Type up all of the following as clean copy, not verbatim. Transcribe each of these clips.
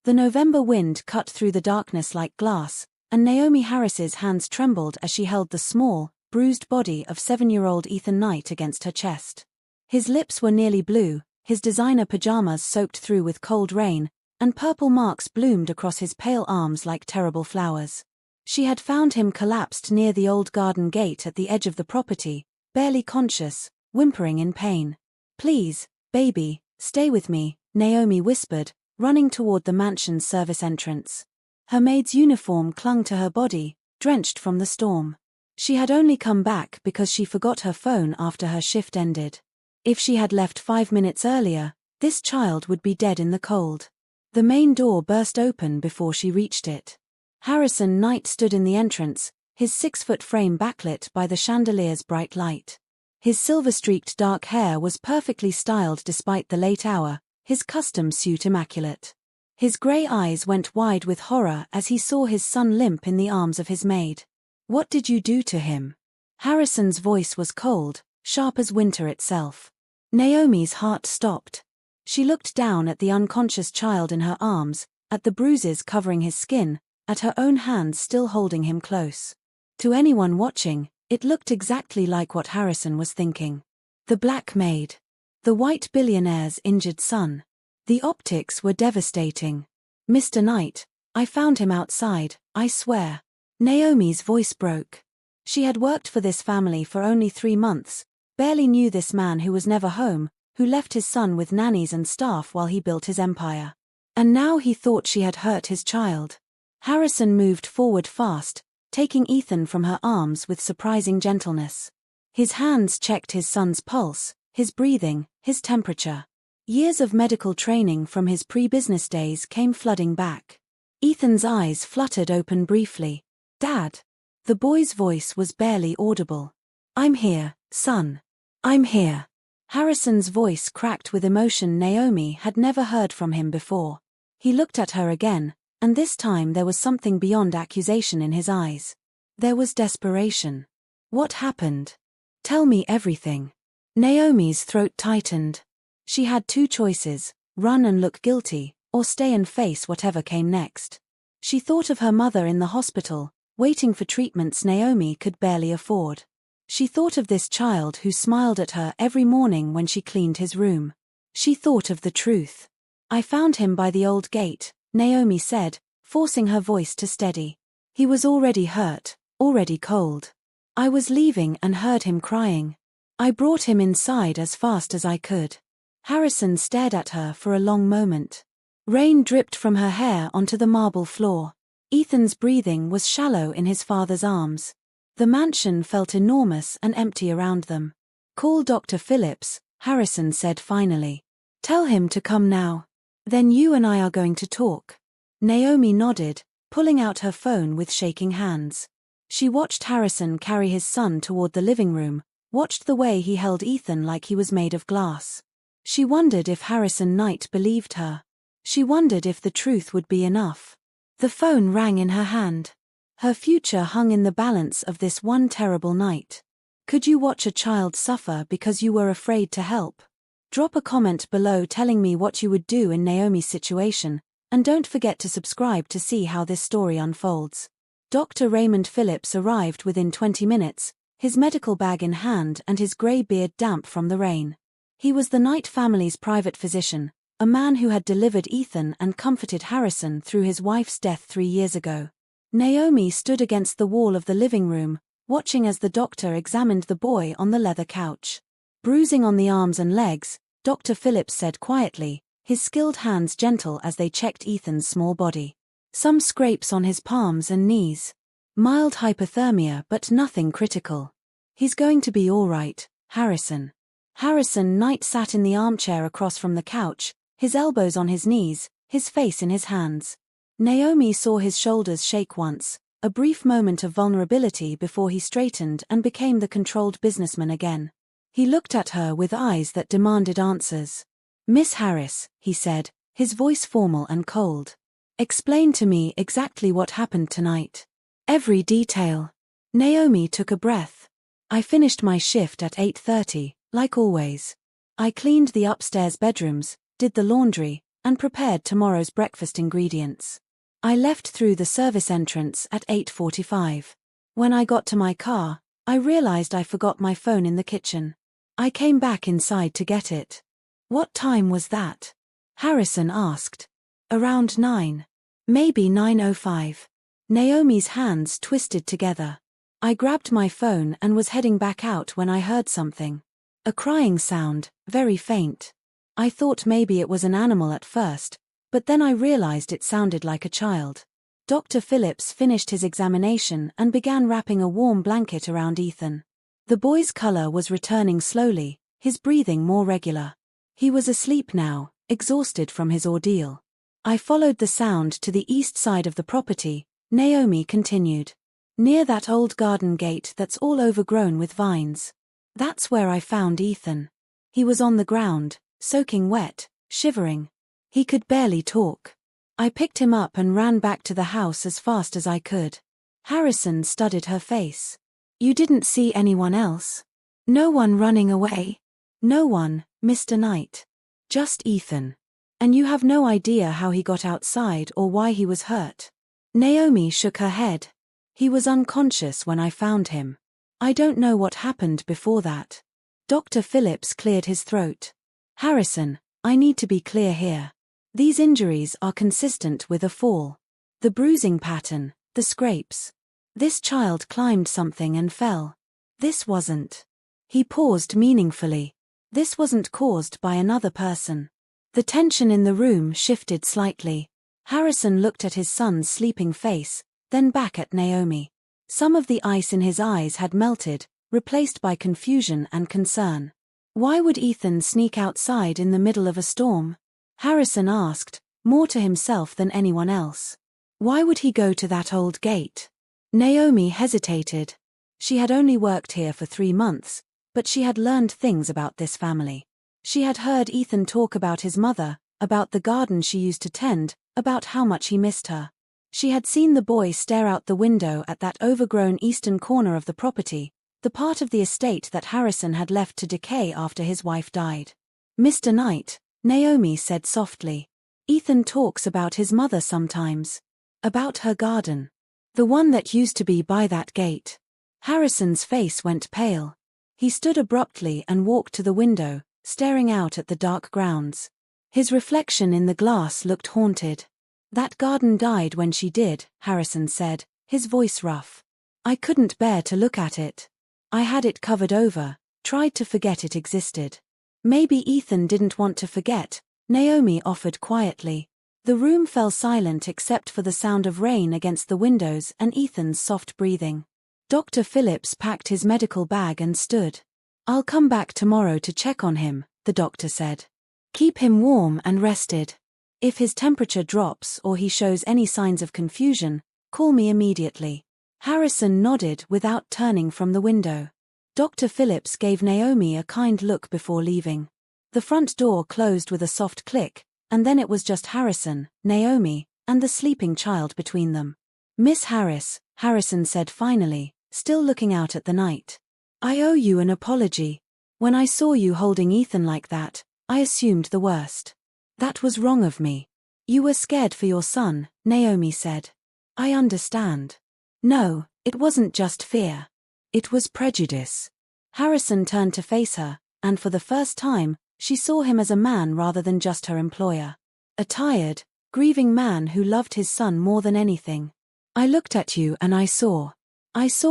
The November wind cut through the darkness like glass, and Naomi Harris's hands trembled as she held the small, bruised body of 7-year-old Ethan Knight against her chest. His lips were nearly blue, his designer pajamas soaked through with cold rain, and purple marks bloomed across his pale arms like terrible flowers. She had found him collapsed near the old garden gate at the edge of the property, barely conscious, whimpering in pain. "Please, baby, stay with me," Naomi whispered, running toward the mansion's service entrance. Her maid's uniform clung to her body, drenched from the storm. She had only come back because she forgot her phone after her shift ended. If she had left 5 minutes earlier, this child would be dead in the cold. The main door burst open before she reached it. Harrison Knight stood in the entrance, his 6-foot frame backlit by the chandelier's bright light. His silver-streaked dark hair was perfectly styled despite the late hour, his custom suit immaculate. His grey eyes went wide with horror as he saw his son limp in the arms of his maid. "What did you do to him?" Harrison's voice was cold, sharp as winter itself. Naomi's heart stopped. She looked down at the unconscious child in her arms, at the bruises covering his skin, at her own hands still holding him close. To anyone watching, it looked exactly like what Harrison was thinking. The black maid. The white billionaire's injured son. The optics were devastating. "Mr. Knight, I found him outside, I swear." Naomi's voice broke. She had worked for this family for only 3 months, barely knew this man who was never home, who left his son with nannies and staff while he built his empire. And now he thought she had hurt his child. Harrison moved forward fast, taking Ethan from her arms with surprising gentleness. His hands checked his son's pulse, his breathing, his temperature. Years of medical training from his pre-business days came flooding back. Ethan's eyes fluttered open briefly. "Dad." The boy's voice was barely audible. "I'm here, son. I'm here." Harrison's voice cracked with emotion Naomi had never heard from him before. He looked at her again, and this time there was something beyond accusation in his eyes. There was desperation. "What happened? Tell me everything." Naomi's throat tightened. She had 2 choices, run and look guilty, or stay and face whatever came next. She thought of her mother in the hospital, waiting for treatments Naomi could barely afford. She thought of this child who smiled at her every morning when she cleaned his room. She thought of the truth. "I found him by the old gate," Naomi said, forcing her voice to steady. "He was already hurt, already cold. I was leaving and heard him crying. I brought him inside as fast as I could." Harrison stared at her for a long moment. Rain dripped from her hair onto the marble floor. Ethan's breathing was shallow in his father's arms. The mansion felt enormous and empty around them. "Call Dr. Phillips," Harrison said finally. "Tell him to come now. Then you and I are going to talk." Naomi nodded, pulling out her phone with shaking hands. She watched Harrison carry his son toward the living room, watched the way he held Ethan like he was made of glass. She wondered if Harrison Knight believed her. She wondered if the truth would be enough. The phone rang in her hand. Her future hung in the balance of this one terrible night. Could you watch a child suffer because you were afraid to help? Drop a comment below telling me what you would do in Naomi's situation, and don't forget to subscribe to see how this story unfolds. Dr. Raymond Phillips arrived within 20 minutes, his medical bag in hand and his grey beard damp from the rain. He was the Knight family's private physician, a man who had delivered Ethan and comforted Harrison through his wife's death 3 years ago. Naomi stood against the wall of the living room, watching as the doctor examined the boy on the leather couch. Bruising on the arms and legs, Dr. Phillips said quietly, his skilled hands gentle as they checked Ethan's small body. Some scrapes on his palms and knees. Mild hypothermia but nothing critical. "He's going to be all right, Harrison." Harrison Knight sat in the armchair across from the couch, his elbows on his knees, his face in his hands. Naomi saw his shoulders shake once, a brief moment of vulnerability before he straightened and became the controlled businessman again. He looked at her with eyes that demanded answers. "Miss Harris," he said, his voice formal and cold. "Explain to me exactly what happened tonight. Every detail." Naomi took a breath. "I finished my shift at 8:30, like always. I cleaned the upstairs bedrooms, did the laundry, and prepared tomorrow's breakfast ingredients. I left through the service entrance at 8:45. When I got to my car, I realized I forgot my phone in the kitchen. I came back inside to get it. What time was that? Harrison asked. Around 9. Maybe 9:05. Naomi's hands twisted together. I grabbed my phone and was heading back out when I heard something. A crying sound, very faint. I thought maybe it was an animal at first, but then I realized it sounded like a child. Dr. Phillips finished his examination and began wrapping a warm blanket around Ethan. The boy's color was returning slowly, his breathing more regular. He was asleep now, exhausted from his ordeal. I followed the sound to the east side of the property, Naomi continued. Near that old garden gate that's all overgrown with vines. That's where I found Ethan. He was on the ground, soaking wet, shivering. He could barely talk. I picked him up and ran back to the house as fast as I could. Harrison studied her face. You didn't see anyone else? No one running away? No one, Mr. Knight. Just Ethan. And you have no idea how he got outside or why he was hurt? Naomi shook her head. He was unconscious when I found him. I don't know what happened before that. Dr. Phillips cleared his throat. Harrison, I need to be clear here. These injuries are consistent with a fall. The bruising pattern, the scrapes. This child climbed something and fell. This wasn't. He paused meaningfully. This wasn't caused by another person. The tension in the room shifted slightly. Harrison looked at his son's sleeping face, then back at Naomi. Some of the ice in his eyes had melted, replaced by confusion and concern. Why would Ethan sneak outside in the middle of a storm? Harrison asked, more to himself than anyone else. Why would he go to that old gate? Naomi hesitated. She had only worked here for 3 months, but she had learned things about this family. She had heard Ethan talk about his mother, about the garden she used to tend, about how much he missed her. She had seen the boy stare out the window at that overgrown eastern corner of the property, the part of the estate that Harrison had left to decay after his wife died. Mr. Knight, Naomi said softly. Ethan talks about his mother sometimes. About her garden. The one that used to be by that gate. Harrison's face went pale. He stood abruptly and walked to the window, staring out at the dark grounds. His reflection in the glass looked haunted. That garden died when she did, Harrison said, his voice rough. I couldn't bear to look at it. I had it covered over, tried to forget it existed. Maybe Ethan didn't want to forget, Naomi offered quietly. The room fell silent except for the sound of rain against the windows and Ethan's soft breathing. Dr. Phillips packed his medical bag and stood. I'll come back tomorrow to check on him, the doctor said. Keep him warm and rested. If his temperature drops or he shows any signs of confusion, call me immediately. Harrison nodded without turning from the window. Dr. Phillips gave Naomi a kind look before leaving. The front door closed with a soft click, and then it was just Harrison, Naomi, and the sleeping child between them. Miss Harris, Harrison said finally, still looking out at the night. I owe you an apology. When I saw you holding Ethan like that, I assumed the worst. That was wrong of me. You were scared for your son, Naomi said. I understand. No, it wasn't just fear. It was prejudice. Harrison turned to face her, and for the first time, she saw him as a man rather than just her employer. A tired, grieving man who loved his son more than anything. I looked at you and I saw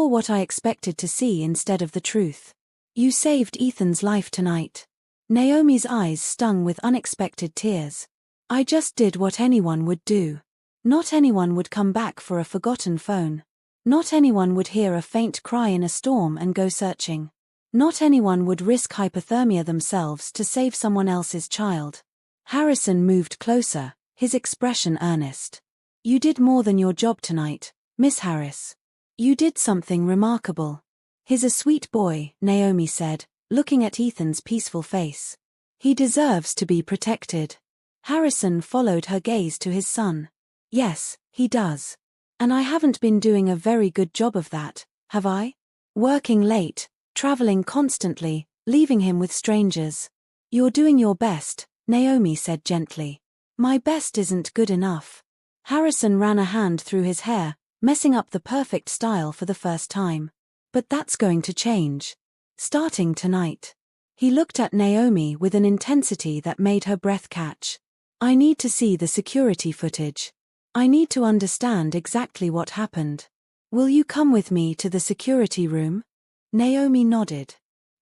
what I expected to see instead of the truth. You saved Ethan's life tonight. Naomi's eyes stung with unexpected tears. I just did what anyone would do. Not anyone would come back for a forgotten phone. Not anyone would hear a faint cry in a storm and go searching. Not anyone would risk hypothermia themselves to save someone else's child. Harrison moved closer, his expression earnest. You did more than your job tonight, Miss Harris. You did something remarkable. He's a sweet boy, Naomi said, looking at Ethan's peaceful face. He deserves to be protected. Harrison followed her gaze to his son. Yes, he does. And I haven't been doing a very good job of that, have I? Working late, traveling constantly, leaving him with strangers. You're doing your best, Naomi said gently. My best isn't good enough. Harrison ran a hand through his hair, messing up the perfect style for the first time. But that's going to change. Starting tonight. He looked at Naomi with an intensity that made her breath catch. I need to see the security footage. I need to understand exactly what happened. Will you come with me to the security room? Naomi nodded.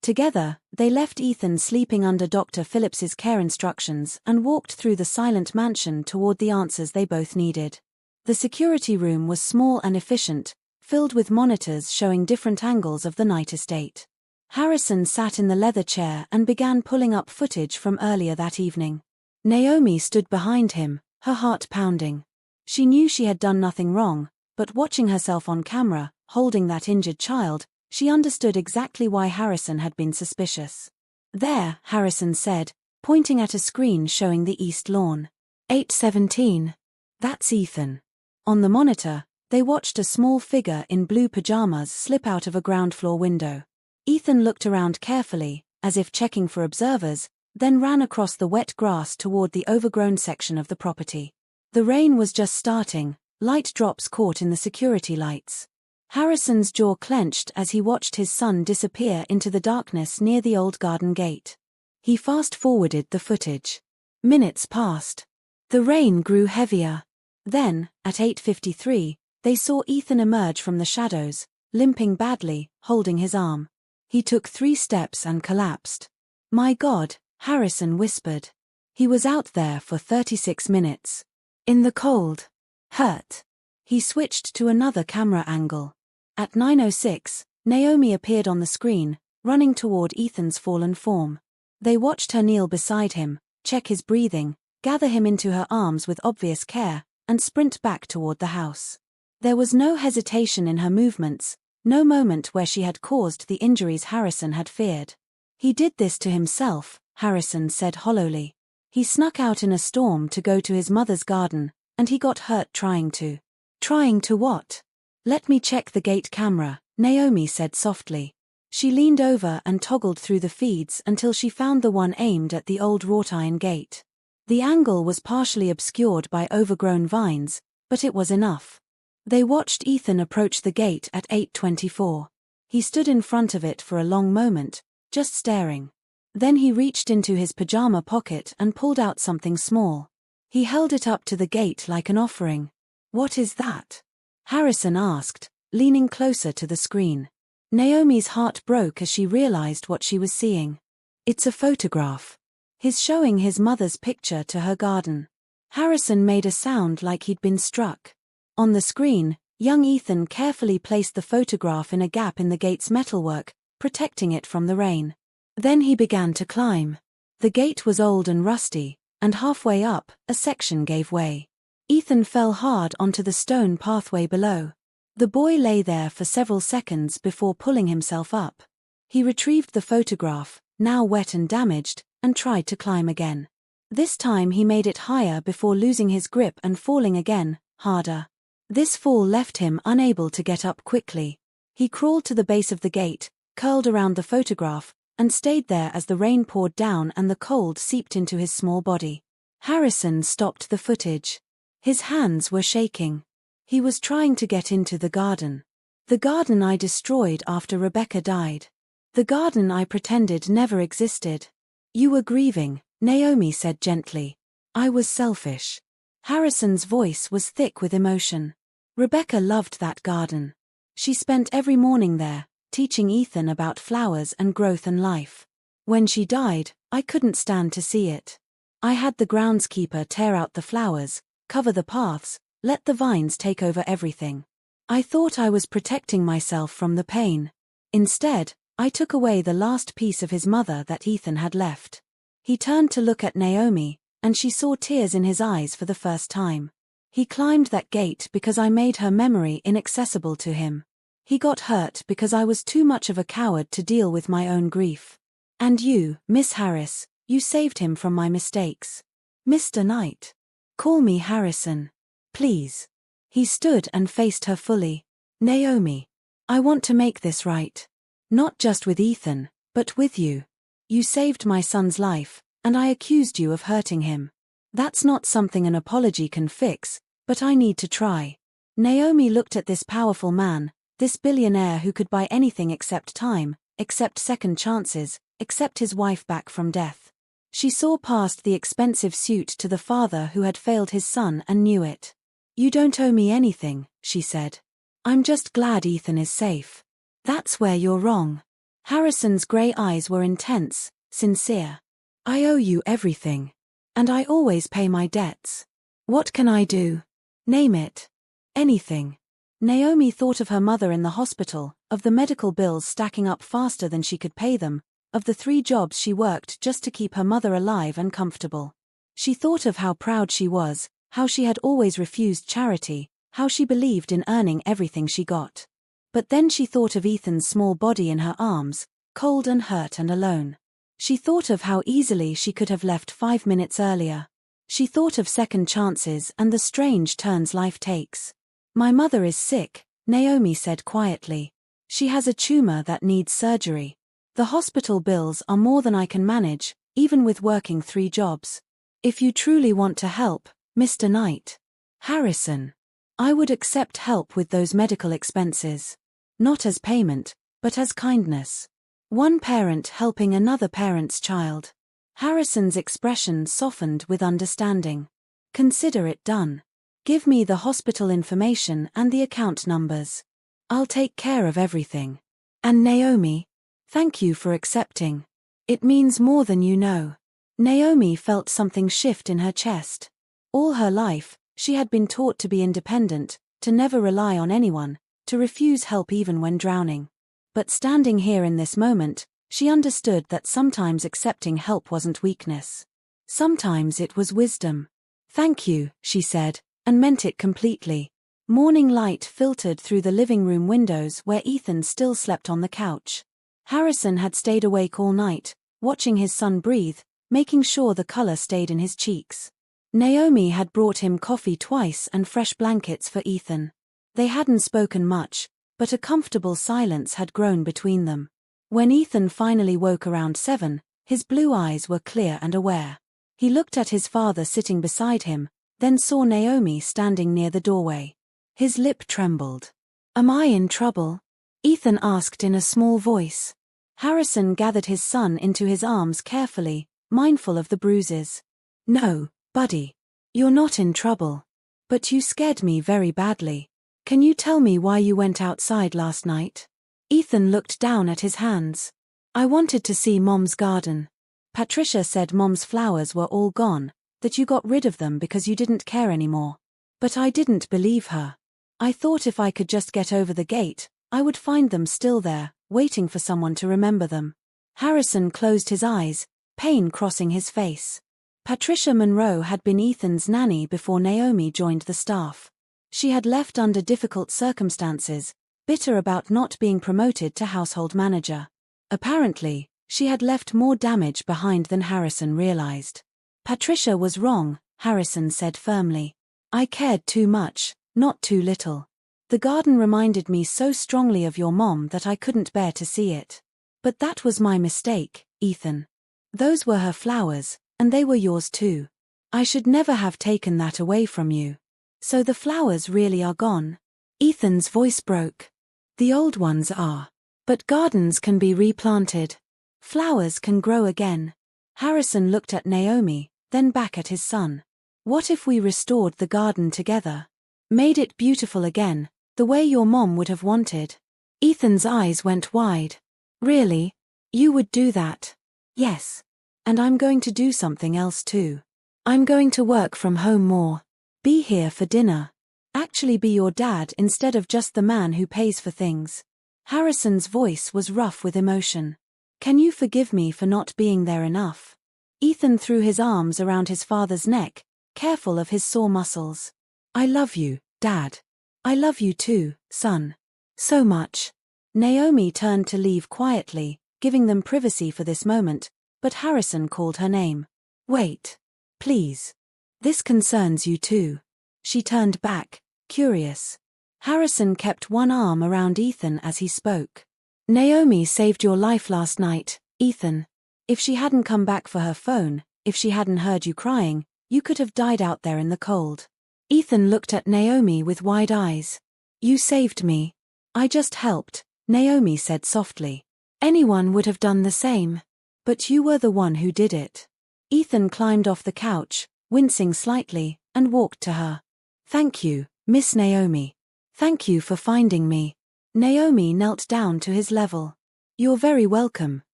Together, they left Ethan sleeping under Dr. Phillips's care instructions and walked through the silent mansion toward the answers they both needed. The security room was small and efficient, filled with monitors showing different angles of the night estate. Harrison sat in the leather chair and began pulling up footage from earlier that evening. Naomi stood behind him, her heart pounding. She knew she had done nothing wrong, but watching herself on camera, holding that injured child, she understood exactly why Harrison had been suspicious. There, Harrison said, pointing at a screen showing the east lawn. 8:17. That's Ethan. On the monitor, they watched a small figure in blue pajamas slip out of a ground floor window. Ethan looked around carefully, as if checking for observers, then ran across the wet grass toward the overgrown section of the property. The rain was just starting, light drops caught in the security lights. Harrison's jaw clenched as he watched his son disappear into the darkness near the old garden gate. He fast-forwarded the footage. Minutes passed. The rain grew heavier. Then, at 8:53, they saw Ethan emerge from the shadows, limping badly, holding his arm. He took 3 steps and collapsed. My God, Harrison whispered. He was out there for 36 minutes. In the cold. Hurt. He switched to another camera angle. At 9:06, Naomi appeared on the screen, running toward Ethan's fallen form. They watched her kneel beside him, check his breathing, gather him into her arms with obvious care, and sprint back toward the house. There was no hesitation in her movements, no moment where she had caused the injuries Harrison had feared. He did this to himself, Harrison said hollowly. He snuck out in a storm to go to his mother's garden, and he got hurt trying to. Trying to what? Let me check the gate camera, Naomi said softly. She leaned over and toggled through the feeds until she found the one aimed at the old wrought-iron gate. The angle was partially obscured by overgrown vines, but it was enough. They watched Ethan approach the gate at 8:24. He stood in front of it for a long moment, just staring. Then he reached into his pajama pocket and pulled out something small. He held it up to the gate like an offering. What is that? Harrison asked, leaning closer to the screen. Naomi's heart broke as she realized what she was seeing. It's a photograph. He's showing his mother's picture to her garden. Harrison made a sound like he'd been struck. On the screen, young Ethan carefully placed the photograph in a gap in the gate's metalwork, protecting it from the rain. Then he began to climb. The gate was old and rusty, and halfway up, a section gave way. Ethan fell hard onto the stone pathway below. The boy lay there for several seconds before pulling himself up. He retrieved the photograph, now wet and damaged, and tried to climb again. This time he made it higher before losing his grip and falling again, harder. This fall left him unable to get up quickly. He crawled to the base of the gate, curled around the photograph, and stayed there as the rain poured down and the cold seeped into his small body. Harrison stopped the footage. His hands were shaking. He was trying to get into the garden. The garden I destroyed after Rebecca died. The garden I pretended never existed. You were grieving, Naomi said gently. I was selfish. Harrison's voice was thick with emotion. Rebecca loved that garden. She spent every morning there, teaching Ethan about flowers and growth and life. When she died, I couldn't stand to see it. I had the groundskeeper tear out the flowers, cover the paths, let the vines take over everything. I thought I was protecting myself from the pain. Instead, I took away the last piece of his mother that Ethan had left. He turned to look at Naomi, and she saw tears in his eyes for the first time. He climbed that gate because I made her memory inaccessible to him. He got hurt because I was too much of a coward to deal with my own grief. And you, Miss Harris, you saved him from my mistakes. Mr. Knight. Call me Harrison. Please. He stood and faced her fully. Naomi. I want to make this right. Not just with Ethan, but with you. You saved my son's life, and I accused you of hurting him. That's not something an apology can fix, but I need to try. Naomi looked at this powerful man, this billionaire who could buy anything except time, except second chances, except his wife back from death. She saw past the expensive suit to the father who had failed his son and knew it. You don't owe me anything, she said. I'm just glad Ethan is safe. That's where you're wrong. Harrison's grey eyes were intense, sincere. I owe you everything. And I always pay my debts. What can I do? Name it. Anything. Naomi thought of her mother in the hospital, of the medical bills stacking up faster than she could pay them, of the 3 jobs she worked just to keep her mother alive and comfortable. She thought of how proud she was, how she had always refused charity, how she believed in earning everything she got. But then she thought of Ethan's small body in her arms, cold and hurt and alone. She thought of how easily she could have left 5 minutes earlier. She thought of second chances and the strange turns life takes. My mother is sick, Naomi said quietly. She has a tumor that needs surgery. The hospital bills are more than I can manage, even with working 3 jobs. If you truly want to help, Mr. Knight. Harrison. I would accept help with those medical expenses. Not as payment, but as kindness. One parent helping another parent's child. Harrison's expression softened with understanding. Consider it done. Give me the hospital information and the account numbers. I'll take care of everything. And Naomi, thank you for accepting. It means more than you know. Naomi felt something shift in her chest. All her life, she had been taught to be independent, to never rely on anyone, to refuse help even when drowning. But standing here in this moment, she understood that sometimes accepting help wasn't weakness. Sometimes it was wisdom. Thank you, she said, and meant it completely. Morning light filtered through the living room windows where Ethan still slept on the couch. Harrison had stayed awake all night, watching his son breathe, making sure the color stayed in his cheeks. Naomi had brought him coffee twice and fresh blankets for Ethan. They hadn't spoken much, but a comfortable silence had grown between them. When Ethan finally woke around 7, his blue eyes were clear and aware. He looked at his father sitting beside him, then saw Naomi standing near the doorway. His lip trembled. Am I in trouble? Ethan asked in a small voice. Harrison gathered his son into his arms carefully, mindful of the bruises. No, buddy. You're not in trouble. But you scared me very badly. Can you tell me why you went outside last night? Ethan looked down at his hands. I wanted to see Mom's garden. Patricia said Mom's flowers were all gone, that you got rid of them because you didn't care anymore. But I didn't believe her. I thought if I could just get over the gate, I would find them still there, waiting for someone to remember them. Harrison closed his eyes, pain crossing his face. Patricia Monroe had been Ethan's nanny before Naomi joined the staff. She had left under difficult circumstances, bitter about not being promoted to household manager. Apparently, she had left more damage behind than Harrison realized. Patricia was wrong, Harrison said firmly. I cared too much, not too little. The garden reminded me so strongly of your mom that I couldn't bear to see it. But that was my mistake, Ethan. Those were her flowers, and they were yours too. I should never have taken that away from you. So the flowers really are gone? Ethan's voice broke. The old ones are. But gardens can be replanted. Flowers can grow again. Harrison looked at Naomi, then back at his son. What if we restored the garden together? Made it beautiful again, the way your mom would have wanted? Ethan's eyes went wide. Really? You would do that? Yes. And I'm going to do something else too. I'm going to work from home more. Be here for dinner. Actually be your dad instead of just the man who pays for things. Harrison's voice was rough with emotion. Can you forgive me for not being there enough? Ethan threw his arms around his father's neck, careful of his sore muscles. I love you, Dad. I love you too, son. So much. Naomi turned to leave quietly, giving them privacy for this moment, but Harrison called her name. Wait. Please. This concerns you too. She turned back, curious. Harrison kept one arm around Ethan as he spoke. Naomi saved your life last night, Ethan. If she hadn't come back for her phone, if she hadn't heard you crying, You could have died out there in the cold. Ethan looked at Naomi with wide eyes. You saved me. I just helped, Naomi said softly. Anyone would have done the same. But you were the one who did it. Ethan climbed off the couch, wincing slightly, and walked to her. Thank you, Miss Naomi. Thank you for finding me. Naomi knelt down to his level. You're very welcome,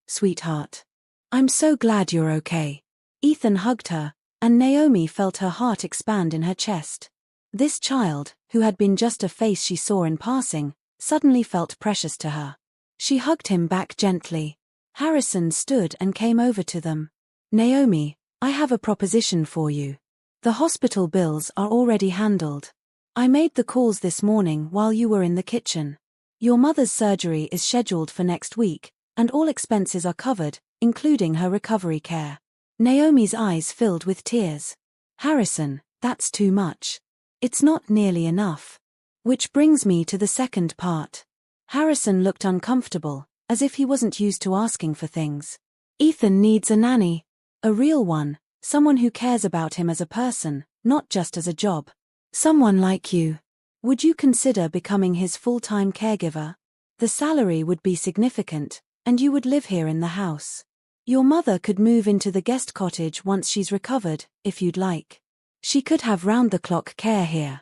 sweetheart. I'm so glad you're okay. Ethan hugged her, and Naomi felt her heart expand in her chest. This child, who had been just a face she saw in passing, suddenly felt precious to her. She hugged him back gently. Harrison stood and came over to them. Naomi, I have a proposition for you. The hospital bills are already handled. I made the calls this morning while you were in the kitchen. Your mother's surgery is scheduled for next week, and all expenses are covered, including her recovery care. Naomi's eyes filled with tears. Harrison, that's too much. It's not nearly enough. Which brings me to the second part. Harrison looked uncomfortable, as if he wasn't used to asking for things. Ethan needs a nanny. A real one, someone who cares about him as a person, not just as a job. Someone like you. Would you consider becoming his full-time caregiver? The salary would be significant, and you would live here in the house. Your mother could move into the guest cottage once she's recovered, if you'd like. She could have round-the-clock care here.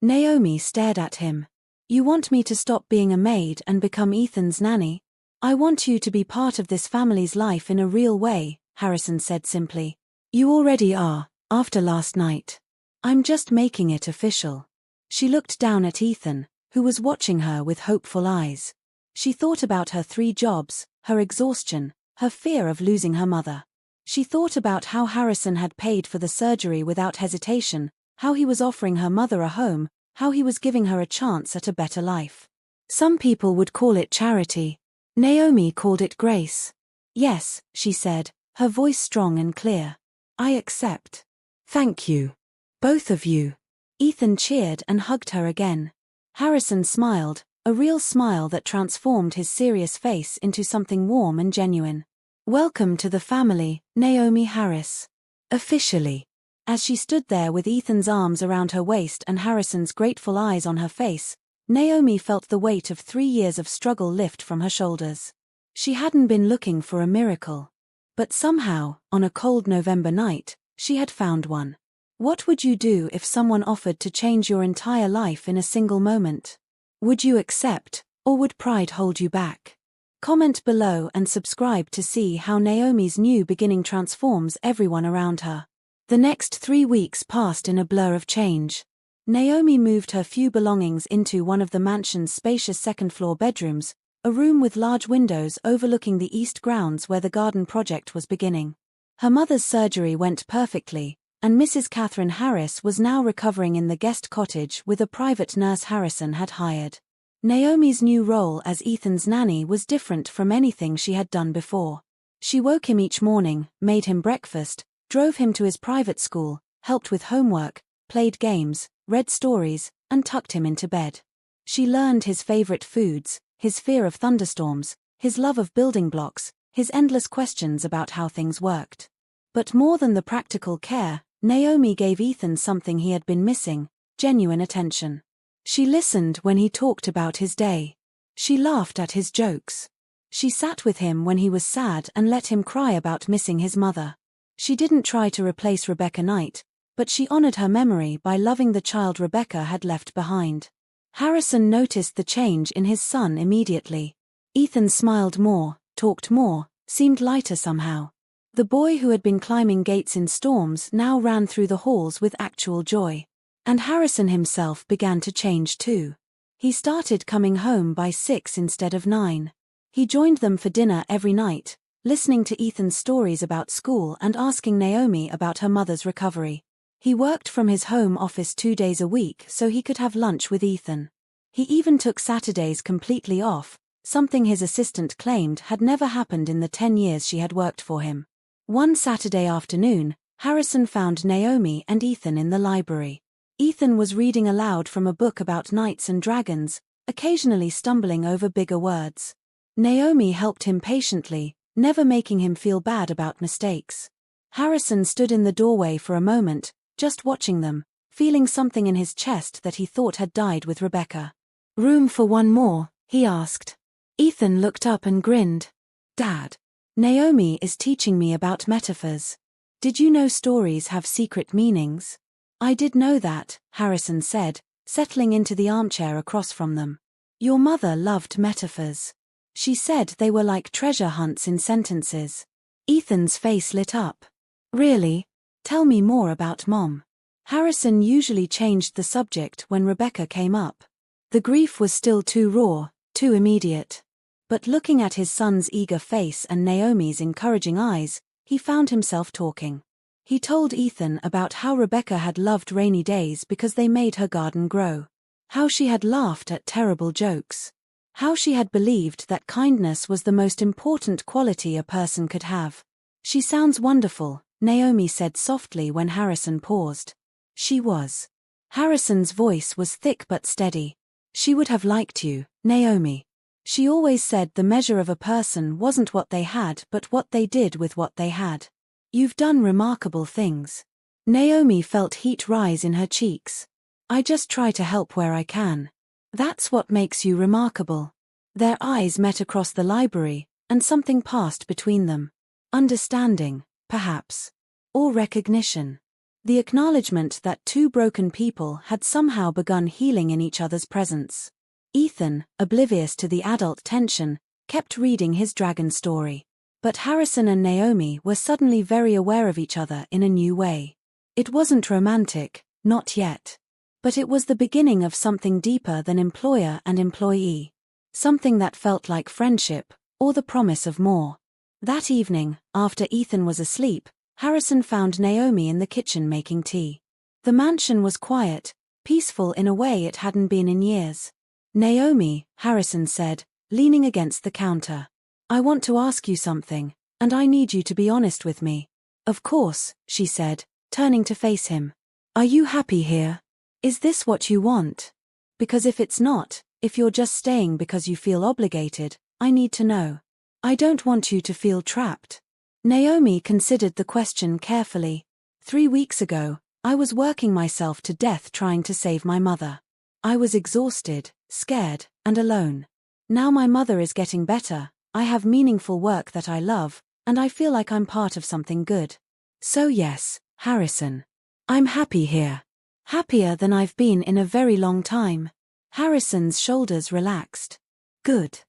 Naomi stared at him. You want me to stop being a maid and become Ethan's nanny? I want you to be part of this family's life in a real way, Harrison said simply. You already are, after last night. I'm just making it official. She looked down at Ethan, who was watching her with hopeful eyes. She thought about her 3 jobs, her exhaustion, her fear of losing her mother. She thought about how Harrison had paid for the surgery without hesitation, how he was offering her mother a home, how he was giving her a chance at a better life. Some people would call it charity. Naomi called it grace. Yes, she said, her voice strong and clear. I accept. Thank you. Both of you. Ethan cheered and hugged her again. Harrison smiled, a real smile that transformed his serious face into something warm and genuine. Welcome to the family, Naomi Harris. Officially. As she stood there with Ethan's arms around her waist and Harrison's grateful eyes on her face, Naomi felt the weight of 3 years of struggle lift from her shoulders. She hadn't been looking for a miracle. But somehow, on a cold November night, she had found one. What would you do if someone offered to change your entire life in a single moment? Would you accept, or would pride hold you back? Comment below and subscribe to see how Naomi's new beginning transforms everyone around her. The next 3 weeks passed in a blur of change. Naomi moved her few belongings into one of the mansion's spacious second-floor bedrooms, a room with large windows overlooking the east grounds where the garden project was beginning. Her mother's surgery went perfectly, and Mrs. Catherine Harris was now recovering in the guest cottage with a private nurse Harrison had hired. Naomi's new role as Ethan's nanny was different from anything she had done before. She woke him each morning, made him breakfast, drove him to his private school, helped with homework, played games, read stories, and tucked him into bed. She learned his favorite foods, his fear of thunderstorms, his love of building blocks, his endless questions about how things worked. But more than the practical care, Naomi gave Ethan something he had been missing: genuine attention. She listened when he talked about his day. She laughed at his jokes. She sat with him when he was sad and let him cry about missing his mother. She didn't try to replace Rebecca Knight, but she honored her memory by loving the child Rebecca had left behind. Harrison noticed the change in his son immediately. Ethan smiled more, talked more, seemed lighter somehow. The boy who had been climbing gates in storms now ran through the halls with actual joy. And Harrison himself began to change too. He started coming home by 6 instead of 9. He joined them for dinner every night, listening to Ethan's stories about school and asking Naomi about her mother's recovery. He worked from his home office 2 days a week so he could have lunch with Ethan. He even took Saturdays completely off, something his assistant claimed had never happened in the 10 years she had worked for him. One Saturday afternoon, Harrison found Naomi and Ethan in the library. Ethan was reading aloud from a book about knights and dragons, occasionally stumbling over bigger words. Naomi helped him patiently, never making him feel bad about mistakes. Harrison stood in the doorway for a moment, just watching them, feeling something in his chest that he thought had died with Rebecca. "Room for one more?" he asked. Ethan looked up and grinned. "Dad, Naomi is teaching me about metaphors. Did you know stories have secret meanings?" "I did know that," Harrison said, settling into the armchair across from them. "Your mother loved metaphors. She said they were like treasure hunts in sentences." Ethan's face lit up. "Really? Tell me more about Mom." Harrison usually changed the subject when Rebecca came up. The grief was still too raw, too immediate. But looking at his son's eager face and Naomi's encouraging eyes, he found himself talking. He told Ethan about how Rebecca had loved rainy days because they made her garden grow. How she had laughed at terrible jokes. How she had believed that kindness was the most important quality a person could have. "She sounds wonderful," Naomi said softly when Harrison paused. "She was." Harrison's voice was thick but steady. "She would have liked you, Naomi. She always said the measure of a person wasn't what they had but what they did with what they had. You've done remarkable things." Naomi felt heat rise in her cheeks. "I just try to help where I can. That's what makes you remarkable." Their eyes met across the library, and something passed between them. Understanding, perhaps. Or recognition. The acknowledgement that two broken people had somehow begun healing in each other's presence. Ethan, oblivious to the adult tension, kept reading his dragon story. But Harrison and Naomi were suddenly very aware of each other in a new way. It wasn't romantic, not yet. But it was the beginning of something deeper than employer and employee. Something that felt like friendship, or the promise of more. That evening, after Ethan was asleep, Harrison found Naomi in the kitchen making tea. The mansion was quiet, peaceful in a way it hadn't been in years. "Naomi," Harrison said, leaning against the counter. "I want to ask you something, and I need you to be honest with me." "Of course," she said, turning to face him. "Are you happy here? Is this what you want? Because if it's not, if you're just staying because you feel obligated, I need to know. I don't want you to feel trapped." Naomi considered the question carefully. 3 weeks ago, I was working myself to death trying to save my mother. I was exhausted, scared, and alone. Now my mother is getting better, I have meaningful work that I love, and I feel like I'm part of something good. So yes, Harrison. I'm happy here. Happier than I've been in a very long time. Harrison's shoulders relaxed. Good.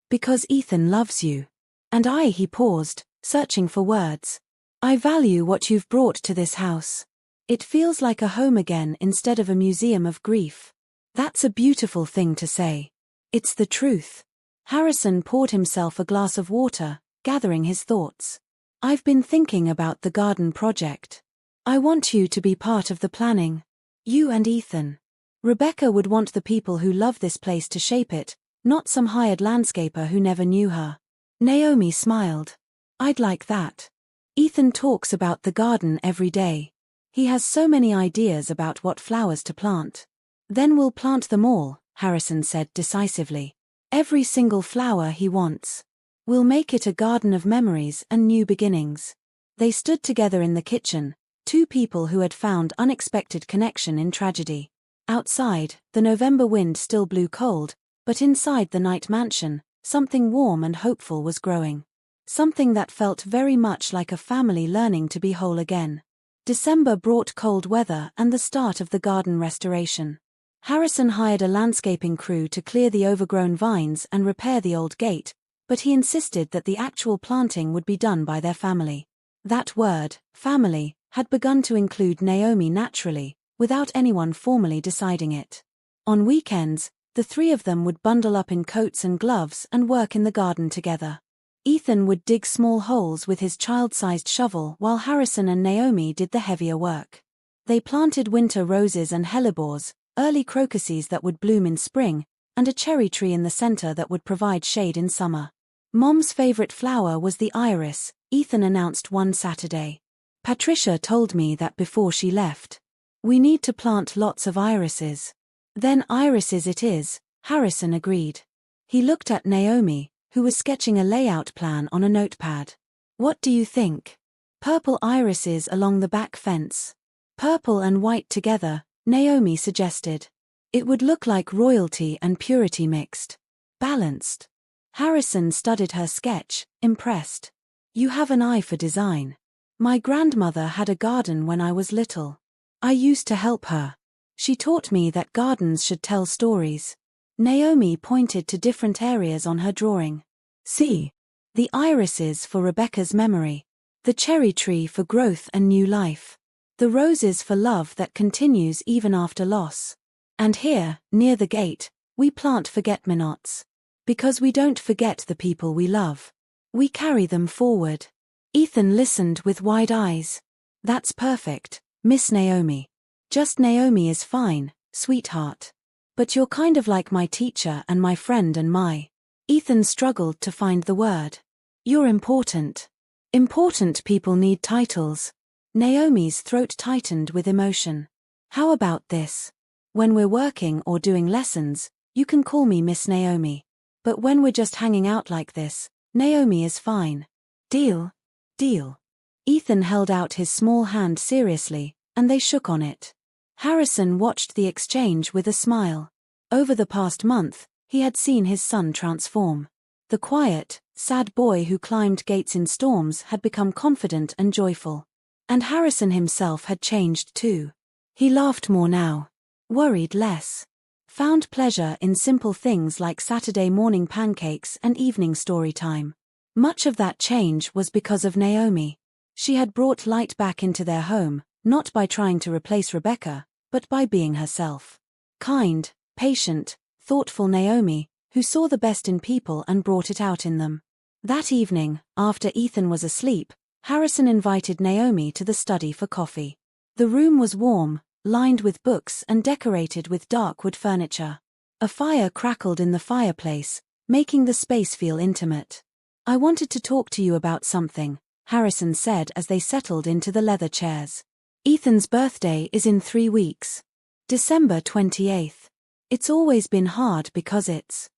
Because Ethan loves you. And he paused, searching for words. I value what you've brought to this house. It feels like a home again instead of a museum of grief. That's a beautiful thing to say. It's the truth. Harrison poured himself a glass of water, gathering his thoughts. I've been thinking about the garden project. I want you to be part of the planning. You and Ethan. Rebecca would want the people who love this place to shape it, not some hired landscaper who never knew her. Naomi smiled. I'd like that. Ethan talks about the garden every day. He has so many ideas about what flowers to plant. Then we'll plant them all, Harrison said decisively. Every single flower he wants. We'll make it a garden of memories and new beginnings. They stood together in the kitchen, two people who had found unexpected connection in tragedy. Outside, the November wind still blew cold, but inside the night mansion, something warm and hopeful was growing. Something that felt very much like a family learning to be whole again. December brought cold weather and the start of the garden restoration. Harrison hired a landscaping crew to clear the overgrown vines and repair the old gate, but he insisted that the actual planting would be done by their family. That word, family, had begun to include Naomi naturally, without anyone formally deciding it. On weekends, the three of them would bundle up in coats and gloves and work in the garden together. Ethan would dig small holes with his child-sized shovel while Harrison and Naomi did the heavier work. They planted winter roses and hellebores, early crocuses that would bloom in spring, and a cherry tree in the center that would provide shade in summer. Mom's favorite flower was the iris, Ethan announced one Saturday. Patricia told me that before she left. We need to plant lots of irises. Then irises it is, Harrison agreed. He looked at Naomi, who was sketching a layout plan on a notepad. What do you think? Purple irises along the back fence. Purple and white together, Naomi suggested. It would look like royalty and purity mixed. Balanced. Harrison studied her sketch, impressed. You have an eye for design. My grandmother had a garden when I was little. I used to help her. She taught me that gardens should tell stories. Naomi pointed to different areas on her drawing. See. The irises for Rebecca's memory. The cherry tree for growth and new life. The roses for love that continues even after loss. And here, near the gate, we plant forget-me-nots. Because we don't forget the people we love. We carry them forward. Ethan listened with wide eyes. That's perfect, Miss Naomi. Just Naomi is fine, sweetheart. But you're kind of like my teacher and my friend and my... Ethan struggled to find the word. You're important. Important people need titles. Naomi's throat tightened with emotion. How about this? When we're working or doing lessons, you can call me Miss Naomi. But when we're just hanging out like this, Naomi is fine. Deal? Deal. Ethan held out his small hand seriously, and they shook on it. Harrison watched the exchange with a smile. Over the past month, he had seen his son transform. The quiet, sad boy who climbed gates in storms had become confident and joyful. And Harrison himself had changed too. He laughed more now. Worried less. Found pleasure in simple things like Saturday morning pancakes and evening story time. Much of that change was because of Naomi. She had brought light back into their home, not by trying to replace Rebecca, but by being herself. Kind, patient, thoughtful Naomi, who saw the best in people and brought it out in them. That evening, after Ethan was asleep, Harrison invited Naomi to the study for coffee. The room was warm, lined with books and decorated with dark wood furniture. A fire crackled in the fireplace, making the space feel intimate. I wanted to talk to you about something, Harrison said as they settled into the leather chairs. Ethan's birthday is in 3 weeks. December 28th. It's always been hard because it's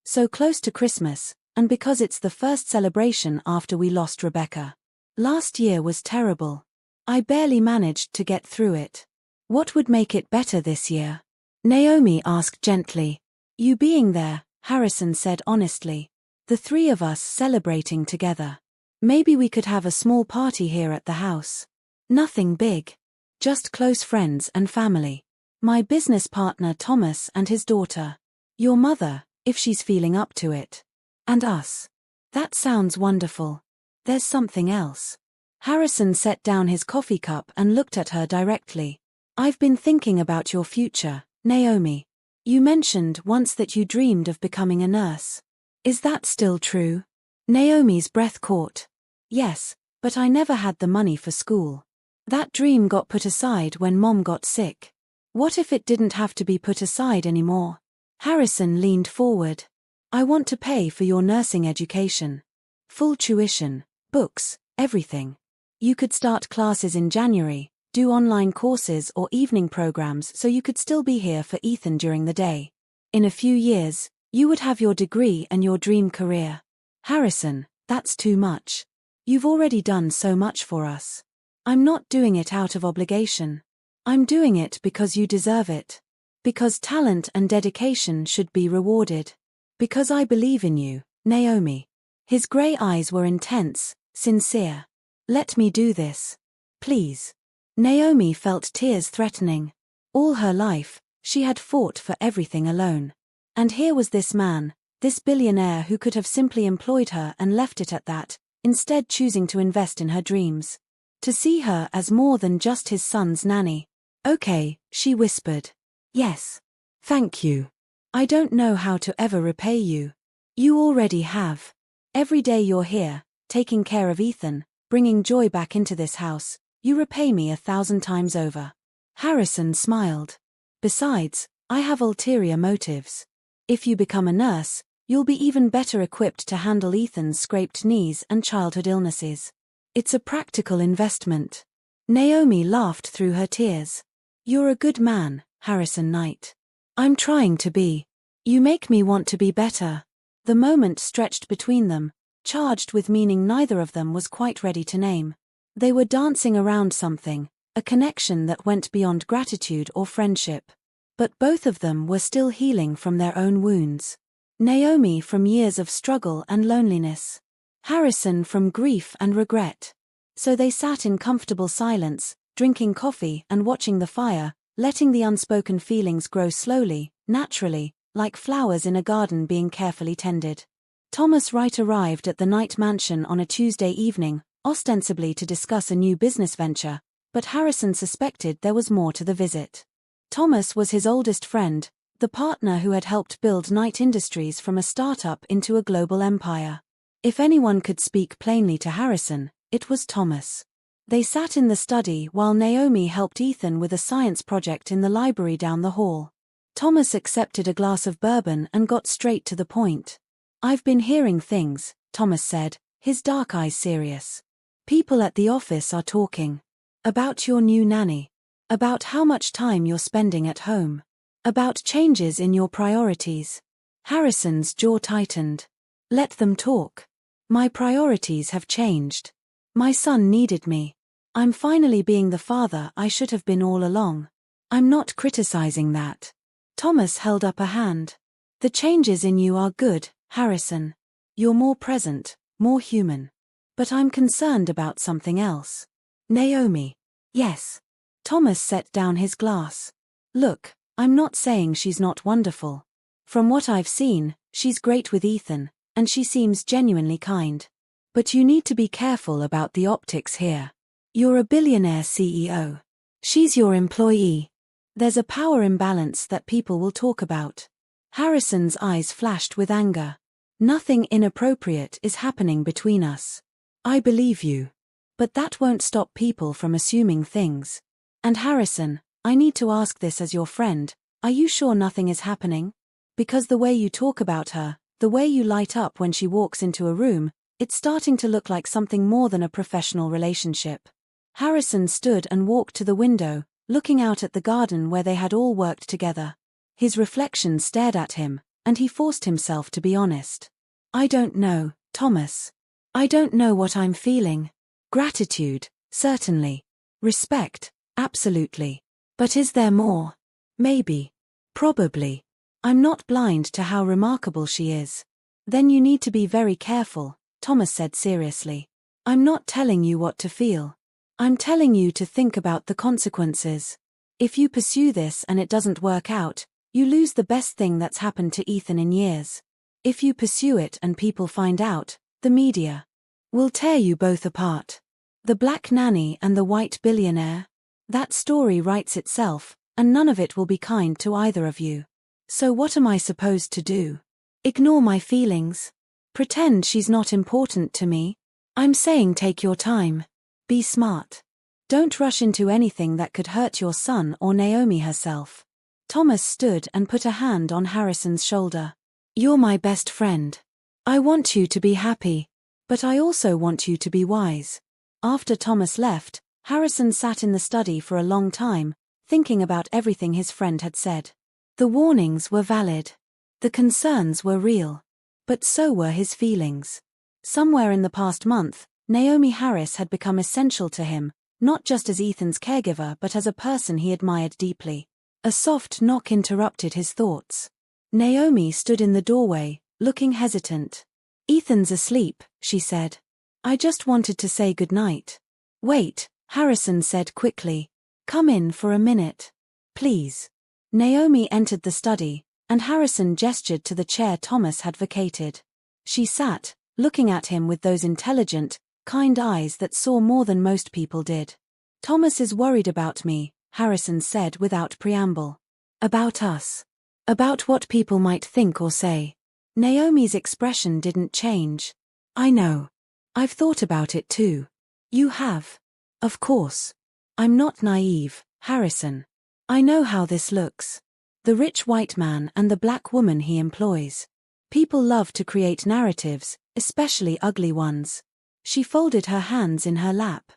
so close to Christmas, and because it's the first celebration after we lost Rebecca. Last year was terrible. I barely managed to get through it. What would make it better this year? Naomi asked gently. You being there, Harrison said honestly. The 3 of us celebrating together. Maybe we could have a small party here at the house. Nothing big. Just close friends and family. My business partner Thomas and his daughter. Your mother, if she's feeling up to it. And us. That sounds wonderful. There's something else. Harrison set down his coffee cup and looked at her directly. I've been thinking about your future, Naomi. You mentioned once that you dreamed of becoming a nurse. Is that still true? Naomi's breath caught. Yes, but I never had the money for school. That dream got put aside when Mom got sick. What if it didn't have to be put aside anymore? Harrison leaned forward. I want to pay for your nursing education. Full tuition, books, everything. You could start classes in January, do online courses or evening programs so you could still be here for Ethan during the day. In a few years, you would have your degree and your dream career. Harrison, that's too much. You've already done so much for us. I'm not doing it out of obligation. I'm doing it because you deserve it. Because talent and dedication should be rewarded. Because I believe in you, Naomi. His grey eyes were intense, sincere. Let me do this. Please. Naomi felt tears threatening. All her life, she had fought for everything alone. And here was this man, this billionaire who could have simply employed her and left it at that, instead choosing to invest in her dreams. To see her as more than just his son's nanny. Okay, she whispered. Yes. Thank you. I don't know how to ever repay you. You already have. Every day you're here, taking care of Ethan, bringing joy back into this house, you repay me 1,000 times over. Harrison smiled. Besides, I have ulterior motives. If you become a nurse, you'll be even better equipped to handle Ethan's scraped knees and childhood illnesses. It's a practical investment. Naomi laughed through her tears. You're a good man, Harrison Knight. I'm trying to be. You make me want to be better. The moment stretched between them, charged with meaning neither of them was quite ready to name. They were dancing around something, a connection that went beyond gratitude or friendship. But both of them were still healing from their own wounds. Naomi from years of struggle and loneliness. Harrison from grief and regret. So they sat in comfortable silence, drinking coffee and watching the fire, letting the unspoken feelings grow slowly, naturally, like flowers in a garden being carefully tended. Thomas Wright arrived at the Knight mansion on a Tuesday evening, ostensibly to discuss a new business venture, but Harrison suspected there was more to the visit. Thomas was his oldest friend, the partner who had helped build Knight Industries from a startup into a global empire. If anyone could speak plainly to Harrison, it was Thomas. They sat in the study while Naomi helped Ethan with a science project in the library down the hall. Thomas accepted a glass of bourbon and got straight to the point. "I've been hearing things," Thomas said, his dark eyes serious. "People at the office are talking. About your new nanny. About how much time you're spending at home. About changes in your priorities." Harrison's jaw tightened. "Let them talk. My priorities have changed. My son needed me. I'm finally being the father I should have been all along. I'm not criticizing that." Thomas held up a hand. "The changes in you are good, Harrison. You're more present, more human. But I'm concerned about something else." "Naomi." "Yes." Thomas set down his glass. "Look, I'm not saying she's not wonderful. From what I've seen, she's great with Ethan, and she seems genuinely kind. But you need to be careful about the optics here. You're a billionaire CEO. She's your employee. There's a power imbalance that people will talk about." Harrison's eyes flashed with anger. "Nothing inappropriate is happening between us. I believe you. But that won't stop people from assuming things. And Harrison, I need to ask this as your friend, are you sure nothing is happening? Because the way you talk about her, the way you light up when she walks into a room, it's starting to look like something more than a professional relationship." Harrison stood and walked to the window, looking out at the garden where they had all worked together. His reflection stared at him, and he forced himself to be honest. "I don't know, Thomas. I don't know what I'm feeling. Gratitude, certainly. Respect, absolutely. But is there more? Maybe. Probably. I'm not blind to how remarkable she is." "Then you need to be very careful," Thomas said seriously. "I'm not telling you what to feel. I'm telling you to think about the consequences. If you pursue this and it doesn't work out, you lose the best thing that's happened to Ethan in years. If you pursue it and people find out, the media will tear you both apart. The black nanny and the white billionaire. That story writes itself, and none of it will be kind to either of you. So what am I supposed to do? Ignore my feelings? Pretend she's not important to me? I'm saying take your time. Be smart. Don't rush into anything that could hurt your son or Naomi herself." Thomas stood and put a hand on Harrison's shoulder. "You're my best friend. I want you to be happy. But I also want you to be wise." After Thomas left, Harrison sat in the study for a long time, thinking about everything his friend had said. The warnings were valid. The concerns were real. But so were his feelings. Somewhere in the past month, Naomi Harris had become essential to him, not just as Ethan's caregiver but as a person he admired deeply. A soft knock interrupted his thoughts. Naomi stood in the doorway, looking hesitant. "Ethan's asleep," she said. "I just wanted to say goodnight." "Wait," Harrison said quickly. "Come in for a minute. Please." Naomi entered the study, and Harrison gestured to the chair Thomas had vacated. She sat, looking at him with those intelligent, kind eyes that saw more than most people did. "Thomas is worried about me," Harrison said without preamble. "About us. About what people might think or say." Naomi's expression didn't change. "I know. I've thought about it too." "You have?" "Of course. I'm not naive, Harrison. I know how this looks. The rich white man and the black woman he employs. People love to create narratives, especially ugly ones." She folded her hands in her lap.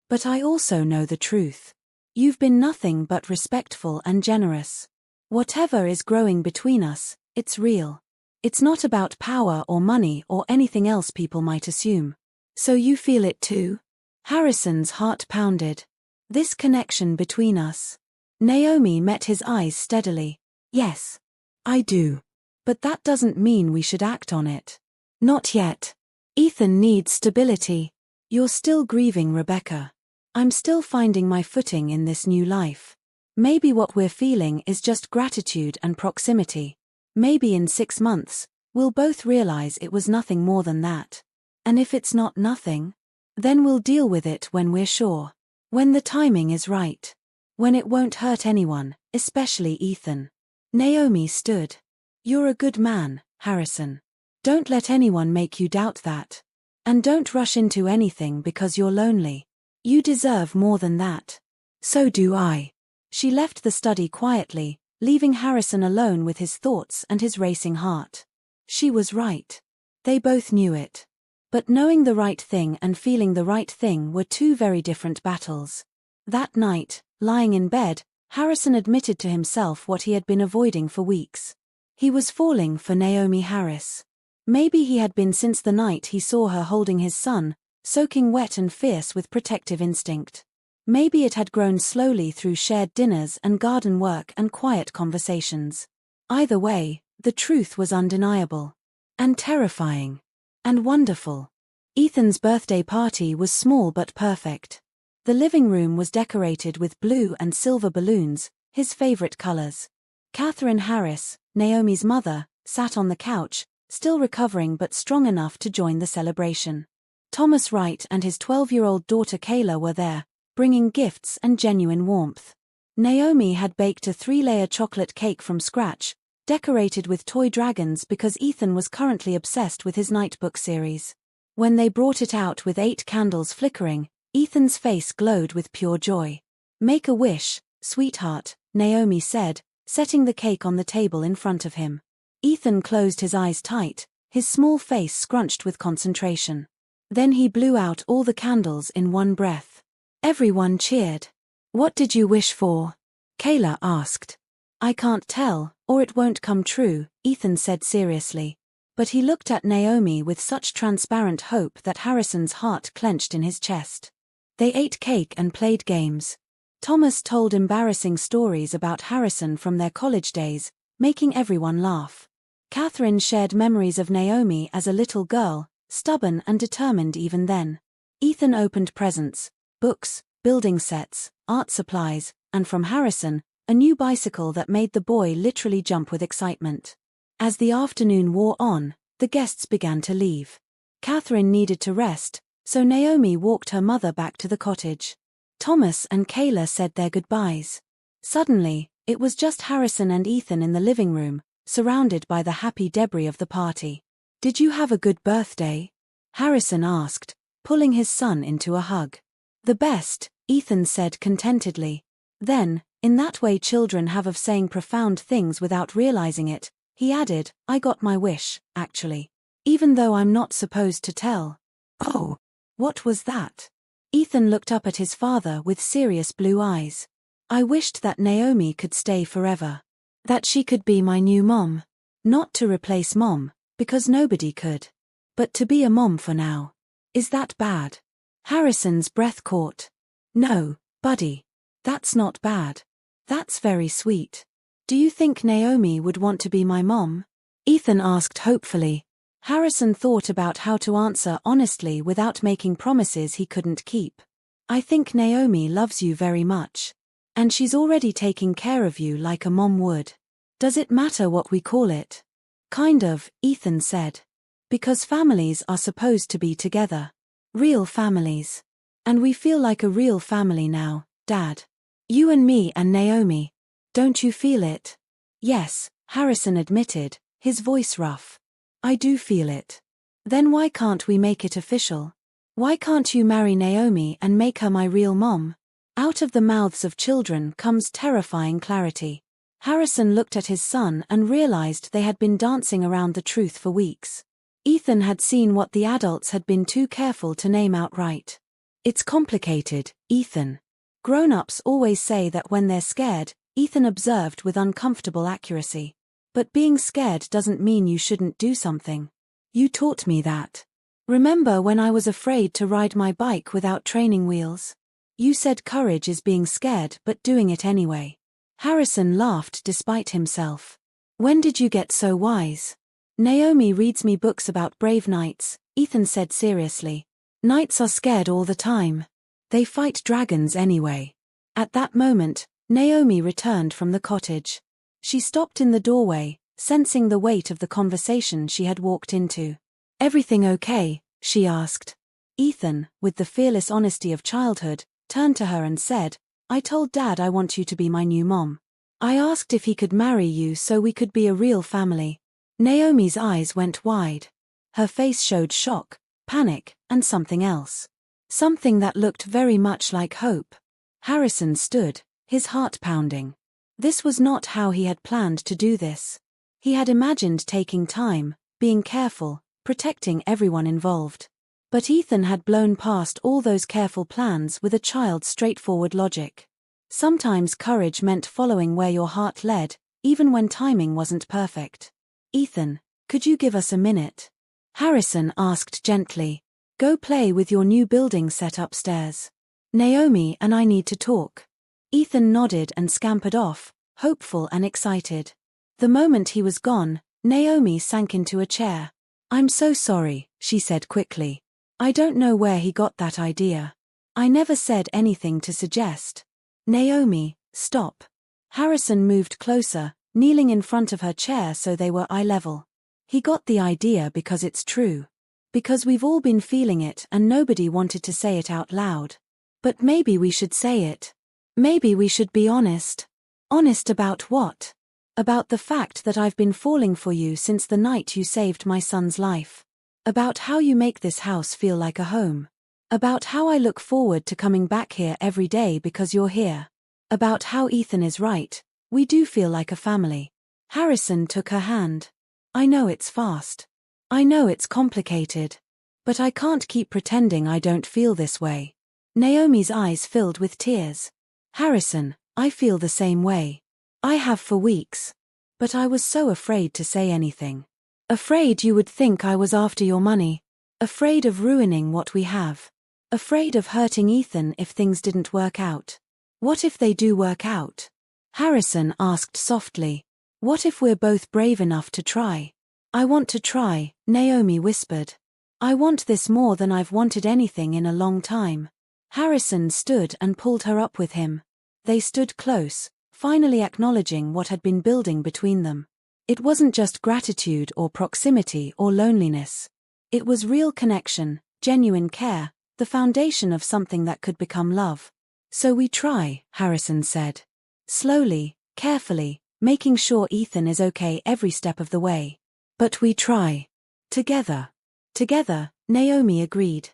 "But I also know the truth. You've been nothing but respectful and generous. Whatever is growing between us, it's real. It's not about power or money or anything else people might assume." "So you feel it too?" Harrison's heart pounded. This connection between us. Naomi met his eyes steadily. Yes. I do. But that doesn't mean we should act on it. Not yet. Ethan needs stability. You're still grieving, Rebecca. I'm still finding my footing in this new life. Maybe what we're feeling is just gratitude and proximity. Maybe in 6 months, we'll both realize it was nothing more than that. And if it's not nothing, then we'll deal with it when we're sure. When the timing is right. When it won't hurt anyone, especially Ethan. Naomi stood. You're a good man, Harrison. Don't let anyone make you doubt that. And don't rush into anything because you're lonely. You deserve more than that. So do I. She left the study quietly, leaving Harrison alone with his thoughts and his racing heart. She was right. They both knew it. But knowing the right thing and feeling the right thing were two very different battles. That night, lying in bed, Harrison admitted to himself what he had been avoiding for weeks. He was falling for Naomi Harris. Maybe he had been since the night he saw her holding his son, soaking wet and fierce with protective instinct. Maybe it had grown slowly through shared dinners and garden work and quiet conversations. Either way, the truth was undeniable. And terrifying. And wonderful. Ethan's birthday party was small but perfect. The living room was decorated with blue and silver balloons, his favorite colors. Catherine Harris, Naomi's mother, sat on the couch, still recovering but strong enough to join the celebration. Thomas Wright and his 12-year-old daughter Kayla were there, bringing gifts and genuine warmth. Naomi had baked a 3-layer chocolate cake from scratch, decorated with toy dragons because Ethan was currently obsessed with his Nightbook series. When they brought it out with 8 candles flickering, Ethan's face glowed with pure joy. Make a wish, sweetheart, Naomi said, setting the cake on the table in front of him. Ethan closed his eyes tight, his small face scrunched with concentration. Then he blew out all the candles in one breath. Everyone cheered. What did you wish for? Kayla asked. I can't tell, or it won't come true, Ethan said seriously. But he looked at Naomi with such transparent hope that Harrison's heart clenched in his chest. They ate cake and played games. Thomas told embarrassing stories about Harrison from their college days, making everyone laugh. Catherine shared memories of Naomi as a little girl, stubborn and determined even then. Ethan opened presents, books, building sets, art supplies, and from Harrison, a new bicycle that made the boy literally jump with excitement. As the afternoon wore on, the guests began to leave. Catherine needed to rest, so Naomi walked her mother back to the cottage. Thomas and Kayla said their goodbyes. Suddenly, it was just Harrison and Ethan in the living room, surrounded by the happy debris of the party. Did you have a good birthday? Harrison asked, pulling his son into a hug. The best, Ethan said contentedly. Then, in that way children have of saying profound things without realizing it, he added, I got my wish, actually. Even though I'm not supposed to tell. Oh, what was that? Ethan looked up at his father with serious blue eyes. I wished that Naomi could stay forever. That she could be my new mom. Not to replace mom, because nobody could. But to be a mom for now. Is that bad? Harrison's breath caught. No, buddy. That's not bad. That's very sweet. Do you think Naomi would want to be my mom? Ethan asked hopefully. Harrison thought about how to answer honestly without making promises he couldn't keep. I think Naomi loves you very much. And she's already taking care of you like a mom would. Does it matter what we call it? Kind of, Ethan said. Because families are supposed to be together. Real families. And we feel like a real family now, Dad. You and me and Naomi. Don't you feel it? Yes, Harrison admitted, his voice rough. I do feel it. Then why can't we make it official? Why can't you marry Naomi and make her my real mom? Out of the mouths of children comes terrifying clarity. Harrison looked at his son and realized they had been dancing around the truth for weeks. Ethan had seen what the adults had been too careful to name outright. It's complicated, Ethan. Grown-ups always say that when they're scared, Ethan observed with uncomfortable accuracy. But being scared doesn't mean you shouldn't do something. You taught me that. Remember when I was afraid to ride my bike without training wheels? You said courage is being scared but doing it anyway. Harrison laughed despite himself. When did you get so wise? Naomi reads me books about brave knights, Ethan said seriously. Knights are scared all the time. They fight dragons anyway. At that moment, Naomi returned from the cottage. She stopped in the doorway, sensing the weight of the conversation she had walked into. Everything okay? She asked. Ethan, with the fearless honesty of childhood, turned to her and said, I told Dad I want you to be my new mom. I asked if he could marry you so we could be a real family. Naomi's eyes went wide. Her face showed shock, panic, and something else. Something that looked very much like hope. Harrison stood, his heart pounding. This was not how he had planned to do this. He had imagined taking time, being careful, protecting everyone involved. But Ethan had blown past all those careful plans with a child's straightforward logic. Sometimes courage meant following where your heart led, even when timing wasn't perfect. Ethan, could you give us a minute? Harrison asked gently. Go play with your new building set upstairs. Naomi and I need to talk. Ethan nodded and scampered off, hopeful and excited. The moment he was gone, Naomi sank into a chair. I'm so sorry, she said quickly. I don't know where he got that idea. I never said anything to suggest. Naomi, stop. Harrison moved closer, kneeling in front of her chair so they were eye level. He got the idea because it's true. Because we've all been feeling it and nobody wanted to say it out loud. But maybe we should say it. Maybe we should be honest. Honest about what? About the fact that I've been falling for you since the night you saved my son's life. About how you make this house feel like a home. About how I look forward to coming back here every day because you're here. About how Ethan is right, we do feel like a family. Harrison took her hand. I know it's fast. I know it's complicated. But I can't keep pretending I don't feel this way. Naomi's eyes filled with tears. Harrison, I feel the same way. I have for weeks. But I was so afraid to say anything. Afraid you would think I was after your money. Afraid of ruining what we have. Afraid of hurting Ethan if things didn't work out. What if they do work out? Harrison asked softly. What if we're both brave enough to try? I want to try, Naomi whispered. I want this more than I've wanted anything in a long time. Harrison stood and pulled her up with him. They stood close, finally acknowledging what had been building between them. It wasn't just gratitude or proximity or loneliness. It was real connection, genuine care, the foundation of something that could become love. So we try, Harrison said. Slowly, carefully, making sure Ethan is okay every step of the way. But we try. Together. Together, Naomi agreed.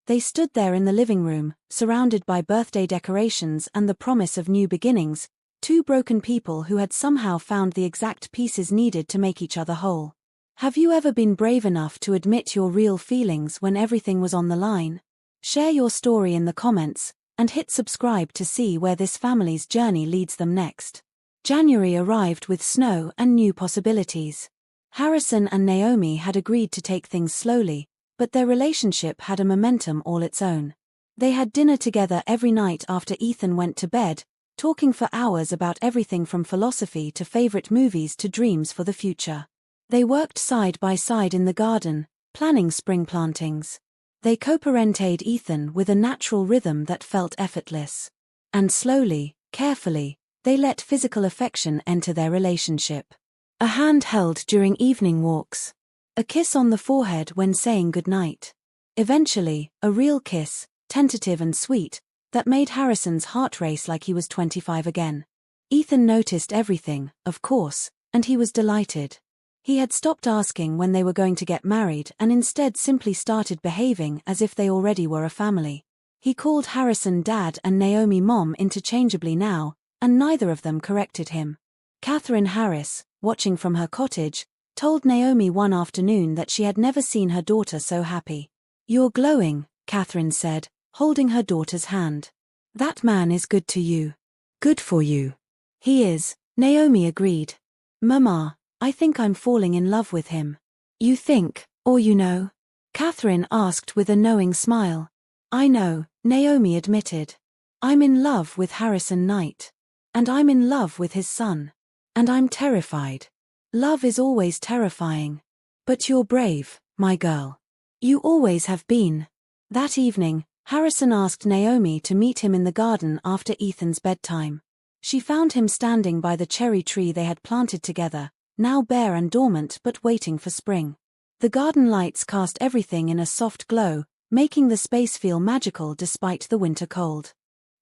They stood there in the living room, surrounded by birthday decorations and the promise of new beginnings, two broken people who had somehow found the exact pieces needed to make each other whole. Have you ever been brave enough to admit your real feelings when everything was on the line? Share your story in the comments, and hit subscribe to see where this family's journey leads them next. January arrived with snow and new possibilities. Harrison and Naomi had agreed to take things slowly, but their relationship had a momentum all its own. They had dinner together every night after Ethan went to bed, talking for hours about everything from philosophy to favorite movies to dreams for the future. They worked side by side in the garden, planning spring plantings. They co-parented Ethan with a natural rhythm that felt effortless. And slowly, carefully, they let physical affection enter their relationship. A hand held during evening walks. A kiss on the forehead when saying goodnight. Eventually, a real kiss, tentative and sweet, that made Harrison's heart race like he was 25 again. Ethan noticed everything, of course, and he was delighted. He had stopped asking when they were going to get married and instead simply started behaving as if they already were a family. He called Harrison Dad and Naomi Mom interchangeably now, and neither of them corrected him. Catherine Harris, watching from her cottage, told Naomi one afternoon that she had never seen her daughter so happy. You're glowing, Catherine said, holding her daughter's hand. That man is good to you. Good for you. He is, Naomi agreed. Mama, I think I'm falling in love with him. You think, or you know? Catherine asked with a knowing smile. I know, Naomi admitted. I'm in love with Harrison Knight. And I'm in love with his son. And I'm terrified. Love is always terrifying. But you're brave, my girl. You always have been. That evening, Harrison asked Naomi to meet him in the garden after Ethan's bedtime. She found him standing by the cherry tree they had planted together, now bare and dormant but waiting for spring. The garden lights cast everything in a soft glow, making the space feel magical despite the winter cold.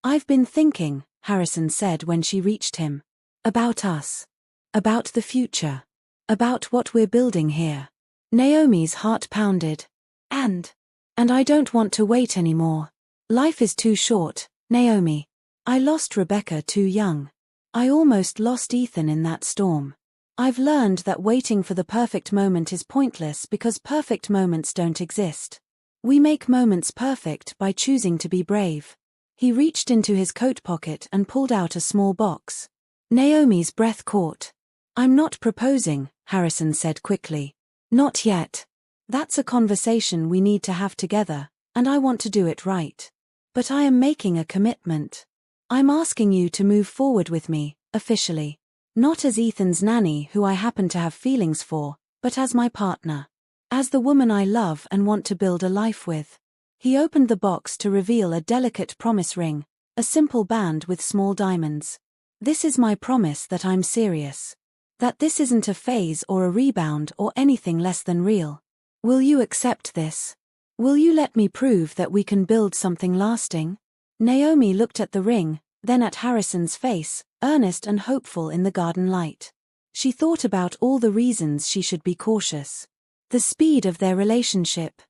I've been thinking, Harrison said when she reached him. About us. About the future. About what we're building here. Naomi's heart pounded. And I don't want to wait anymore. Life is too short, Naomi. I lost Rebecca too young. I almost lost Ethan in that storm. I've learned that waiting for the perfect moment is pointless because perfect moments don't exist. We make moments perfect by choosing to be brave. He reached into his coat pocket and pulled out a small box. Naomi's breath caught. I'm not proposing, Harrison said quickly. Not yet. That's a conversation we need to have together, and I want to do it right. But I am making a commitment. I'm asking you to move forward with me, officially. Not as Ethan's nanny who I happen to have feelings for, but as my partner. As the woman I love and want to build a life with. He opened the box to reveal a delicate promise ring, a simple band with small diamonds. This is my promise that I'm serious. That this isn't a phase or a rebound or anything less than real. Will you accept this? Will you let me prove that we can build something lasting? Naomi looked at the ring, then at Harrison's face, earnest and hopeful in the garden light. She thought about all the reasons she should be cautious. The speed of their relationship.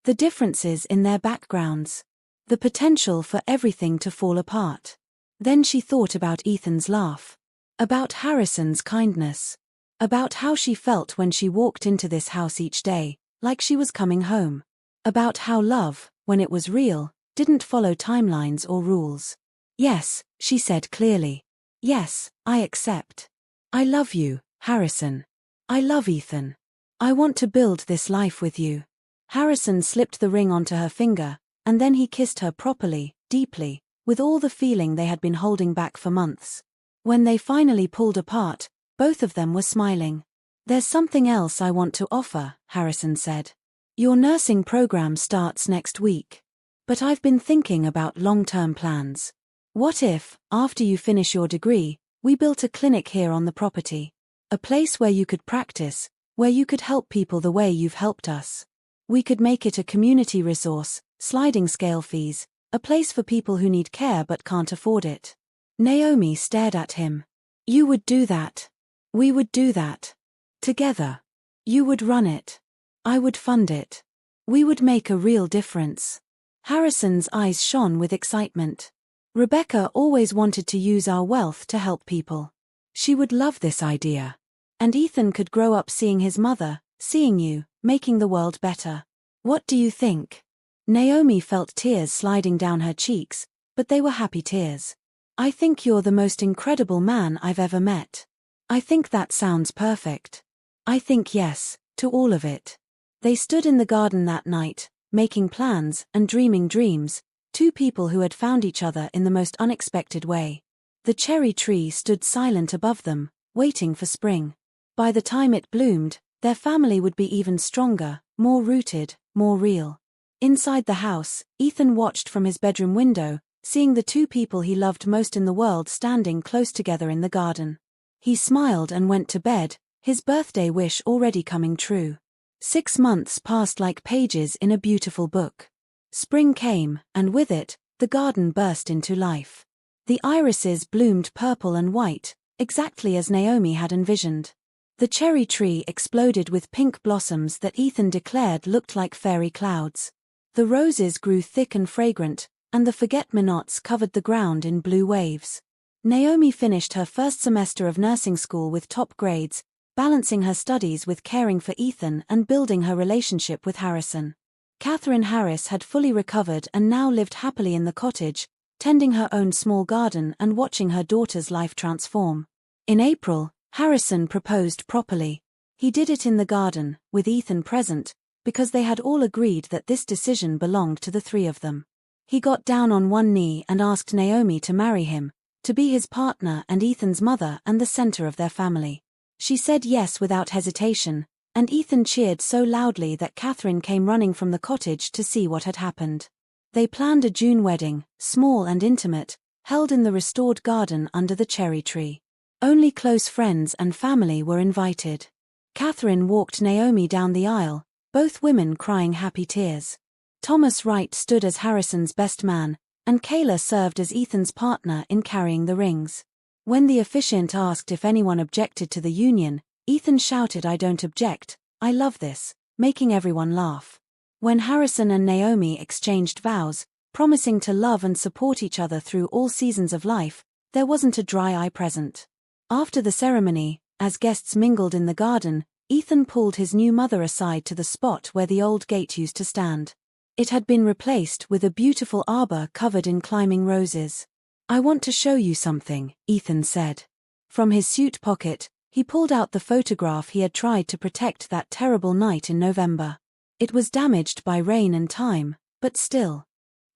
The differences in their backgrounds. The potential for everything to fall apart. Then she thought about Ethan's laugh. About Harrison's kindness. About how she felt when she walked into this house each day, like she was coming home. About how love, when it was real, didn't follow timelines or rules. Yes, she said clearly. Yes, I accept. I love you, Harrison. I love Ethan. I want to build this life with you. Harrison slipped the ring onto her finger, and then he kissed her properly, deeply, with all the feeling they had been holding back for months. When they finally pulled apart, both of them were smiling. There's something else I want to offer, Harrison said. Your nursing program starts next week. But I've been thinking about long-term plans. What if, after you finish your degree, we built a clinic here on the property? A place where you could practice, where you could help people the way you've helped us. We could make it a community resource, sliding scale fees, a place for people who need care but can't afford it. Naomi stared at him. You would do that. We would do that. Together. You would run it. I would fund it. We would make a real difference. Harrison's eyes shone with excitement. Rebecca always wanted to use our wealth to help people. She would love this idea. And Ethan could grow up seeing his mother, seeing you, making the world better. What do you think? Naomi felt tears sliding down her cheeks, but they were happy tears. I think you're the most incredible man I've ever met. I think that sounds perfect. I think yes, to all of it. They stood in the garden that night, making plans and dreaming dreams, two people who had found each other in the most unexpected way. The cherry tree stood silent above them, waiting for spring. By the time it bloomed, their family would be even stronger, more rooted, more real. Inside the house, Ethan watched from his bedroom window, seeing the two people he loved most in the world standing close together in the garden. He smiled and went to bed, his birthday wish already coming true. 6 months passed like pages in a beautiful book. Spring came, and with it, the garden burst into life. The irises bloomed purple and white, exactly as Naomi had envisioned. The cherry tree exploded with pink blossoms that Ethan declared looked like fairy clouds. The roses grew thick and fragrant, and the forget-me-nots covered the ground in blue waves. Naomi finished her first semester of nursing school with top grades, balancing her studies with caring for Ethan and building her relationship with Harrison. Catherine Harris had fully recovered and now lived happily in the cottage, tending her own small garden and watching her daughter's life transform. In April, Harrison proposed properly. He did it in the garden, with Ethan present, because they had all agreed that this decision belonged to the three of them. He got down on one knee and asked Naomi to marry him, to be his partner and Ethan's mother and the center of their family. She said yes without hesitation, and Ethan cheered so loudly that Catherine came running from the cottage to see what had happened. They planned a June wedding, small and intimate, held in the restored garden under the cherry tree. Only close friends and family were invited. Catherine walked Naomi down the aisle, both women crying happy tears. Thomas Wright stood as Harrison's best man, and Kayla served as Ethan's partner in carrying the rings. When the officiant asked if anyone objected to the union, Ethan shouted, "I don't object, I love this," making everyone laugh. When Harrison and Naomi exchanged vows, promising to love and support each other through all seasons of life, there wasn't a dry eye present. After the ceremony, as guests mingled in the garden, Ethan pulled his new mother aside to the spot where the old gate used to stand. It had been replaced with a beautiful arbor covered in climbing roses. "I want to show you something," Ethan said. From his suit pocket, he pulled out the photograph he had tried to protect that terrible night in November. It was damaged by rain and time, but still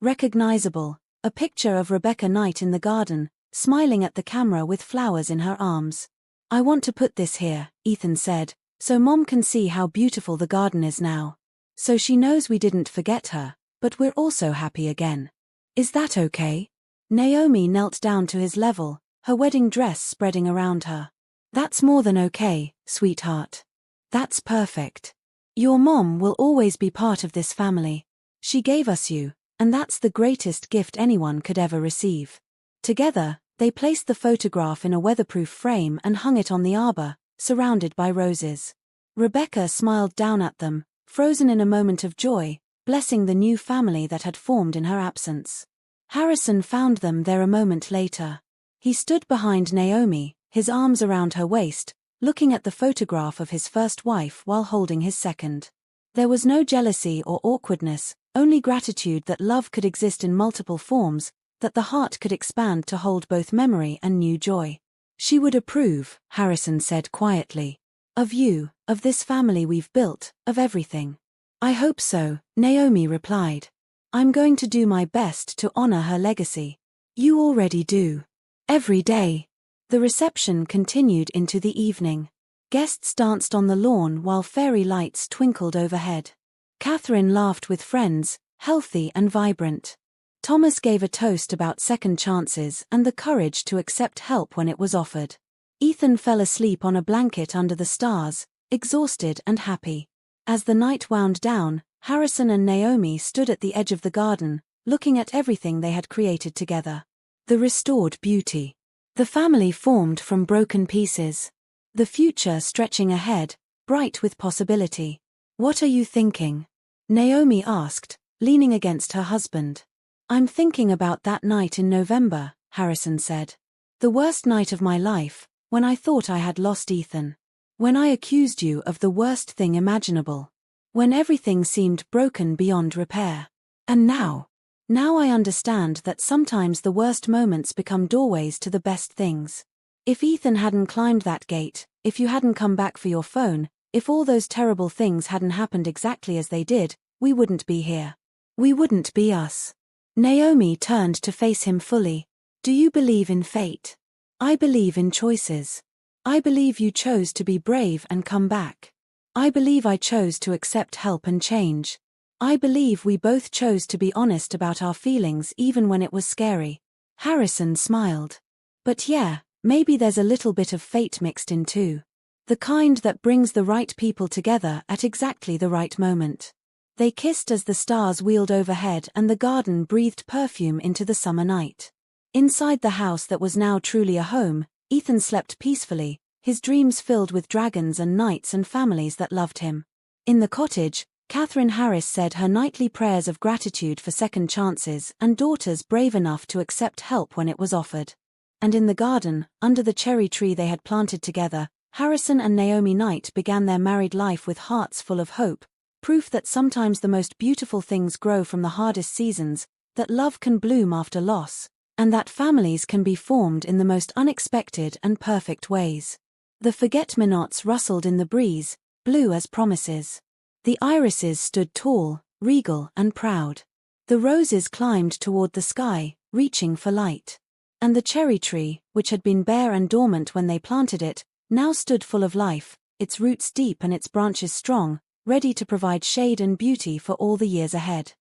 recognizable, a picture of Rebecca Knight in the garden, smiling at the camera with flowers in her arms. "I want to put this here," Ethan said, "so Mom can see how beautiful the garden is now. So she knows we didn't forget her, but we're also happy again. Is that okay?" Naomi knelt down to his level, her wedding dress spreading around her. "That's more than okay, sweetheart. That's perfect. Your mom will always be part of this family. She gave us you, and that's the greatest gift anyone could ever receive." Together, they placed the photograph in a weatherproof frame and hung it on the arbor, surrounded by roses. Rebecca smiled down at them, frozen in a moment of joy, blessing the new family that had formed in her absence. Harrison found them there a moment later. He stood behind Naomi, his arms around her waist, looking at the photograph of his first wife while holding his second. There was no jealousy or awkwardness, only gratitude that love could exist in multiple forms, that the heart could expand to hold both memory and new joy. "She would approve," Harrison said quietly. "Of you, of this family we've built, of everything." "I hope so," Naomi replied. "I'm going to do my best to honor her legacy." "You already do. Every day." The reception continued into the evening. Guests danced on the lawn while fairy lights twinkled overhead. Catherine laughed with friends, healthy and vibrant. Thomas gave a toast about second chances and the courage to accept help when it was offered. Ethan fell asleep on a blanket under the stars, exhausted and happy. As the night wound down, Harrison and Naomi stood at the edge of the garden, looking at everything they had created together. The restored beauty. The family formed from broken pieces. The future stretching ahead, bright with possibility. "What are you thinking?" Naomi asked, leaning against her husband. "I'm thinking about that night in November," Harrison said. "The worst night of my life, when I thought I had lost Ethan. When I accused you of the worst thing imaginable. When everything seemed broken beyond repair. And now I understand that sometimes the worst moments become doorways to the best things. If Ethan hadn't climbed that gate, if you hadn't come back for your phone, if all those terrible things hadn't happened exactly as they did, we wouldn't be here. We wouldn't be us." Naomi turned to face him fully. "Do you believe in fate?" "I believe in choices. I believe you chose to be brave and come back. I believe I chose to accept help and change. I believe we both chose to be honest about our feelings even when it was scary." Harrison smiled. "But yeah, maybe there's a little bit of fate mixed in too. The kind that brings the right people together at exactly the right moment." They kissed as the stars wheeled overhead and the garden breathed perfume into the summer night. Inside the house that was now truly a home, Ethan slept peacefully, his dreams filled with dragons and knights and families that loved him. In the cottage, Catherine Harris said her nightly prayers of gratitude for second chances and daughters brave enough to accept help when it was offered. And in the garden, under the cherry tree they had planted together, Harrison and Naomi Knight began their married life with hearts full of hope, proof that sometimes the most beautiful things grow from the hardest seasons, that love can bloom after loss, and that families can be formed in the most unexpected and perfect ways. The forget-me-nots rustled in the breeze, blue as promises. The irises stood tall, regal and proud. The roses climbed toward the sky, reaching for light. And the cherry tree, which had been bare and dormant when they planted it, now stood full of life, its roots deep and its branches strong, ready to provide shade and beauty for all the years ahead.